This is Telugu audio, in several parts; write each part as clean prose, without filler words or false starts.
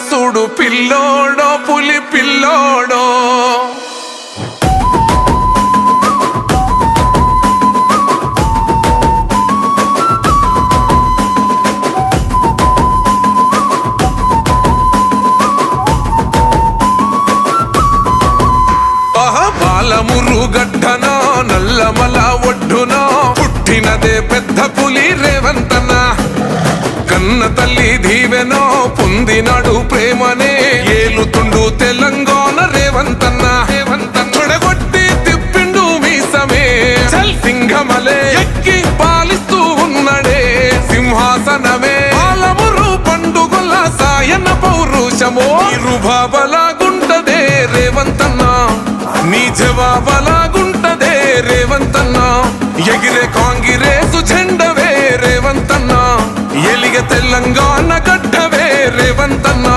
చూడు పిల్లోడో పులి పిల్లోడో. పాలమురుగడ్డనో నల్లమల ఒడ్డునో పుట్టినదే పెద్ద పులి రేవంతన్న. కన్న తల్లి దీవెనో పొందినాడు ప్రేమనే ఏలుతుండు తెలంగాణ రేవంతన్న. చెడగొట్టి తిప్పిండు మీసమే సింహమలే ఎక్కి పాలిస్తూ ఉన్నడే సింహాసనమే. పాలమురు పండుగల సాయన పౌరుషమో ఇరుబాబలాగుంటదే రేవంతన్న. నీ జవాబలాగుంటదే రేవంతన్న. ఎగిరే కాంగ్రెసు జెండవే రేవంతన్న. ఎలిగ తెలంగాణ గడ్డవే రేవంతన్న.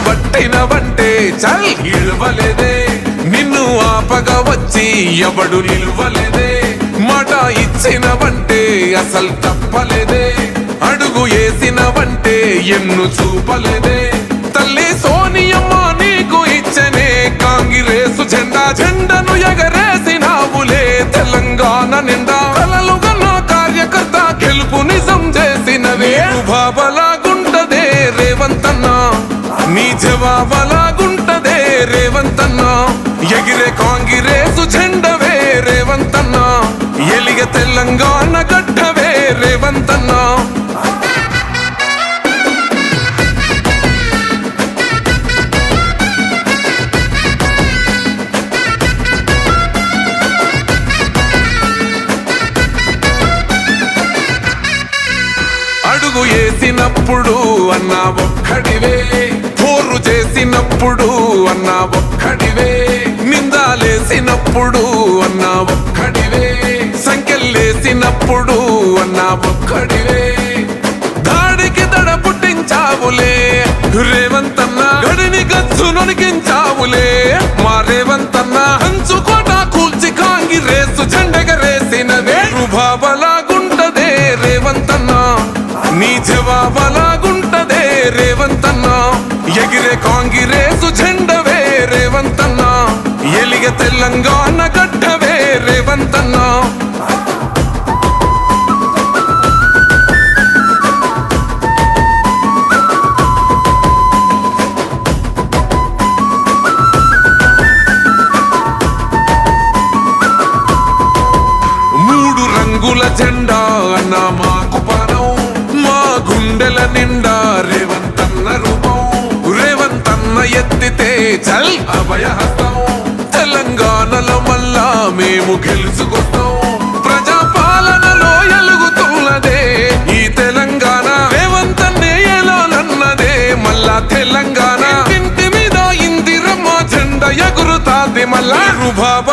పట్టినవంటే చల్ ఇల్వలేదే, నిన్ను ఆపగా వచ్చి ఎవడు నిల్వలేదే. మాట ఇచ్చినవంటే అసలు తప్పలేదే, అడుగు వేసినవంటే ఎన్ను చూపలేదే. తల్లి సోనియమ్మ నీకు ఇచ్చనే కాంగ్రెసు జెండా. జెండను ఎగరేసినావులే తెలంగాణ నిండా. కలలుగా నా కార్యకర్త గెలుపు నిజం చేసినవే బాబలాగుంటదే రేవంతన్న. నీ జవాబలాగుంటదే రేవంతన్న. ఎగిరే కాంగ్రెసు జెండవే రేవంతన్న. ఎలిగ తెలంగాణ గడ్డవే రేవంతన్న. అడుగు వేసినప్పుడు అన్నా ఒక్కడివే, పోరు చేసినప్పుడు అన్నా ఒక్కడివే. నిందాలేసినప్పుడు అన్నా ఒక్కడివే, సంఖ్యలేసినప్పుడు అన్నా ఒక్కడివే. దాడికి దడ పుట్టించావులే రేవంతన్న. గడిని గచ్చు నొనికించావులే మా రేవంతన్న. హంచుకోట కూల్చి కాంగ్రెసు జెండెగరేసినవే రుబాబలాగుంటదే రేవంతన్న. నీ జవాబలాగుంటదే రేవంతన్న. ఎగిరే కాంగ్రెసు జెండవే రేవంతన్న. ఎలిగ తెలంగాణ గడ్డవే రేవంతన్న. మూడు రంగుల జెండా అన్న మాకు పానం, మా గుండెల నిండా రేవంతన్న రూపం. రేవంతన్న ఎత్తితే చల్ అభయహస్తం. తెలంగాణలో మళ్ళా మేము గెలుచుకొస్తాం. ప్రజాపాలనలో ఎలుగుతున్నదే ఈ తెలంగాణ. రేవంతన్నే ఎలాలన్నదే మళ్ళా తెలంగాణ. ఇంటి మీద ఇందిరమ్మ జెండ ఎగురుతాది మళ్ళా రుబాబ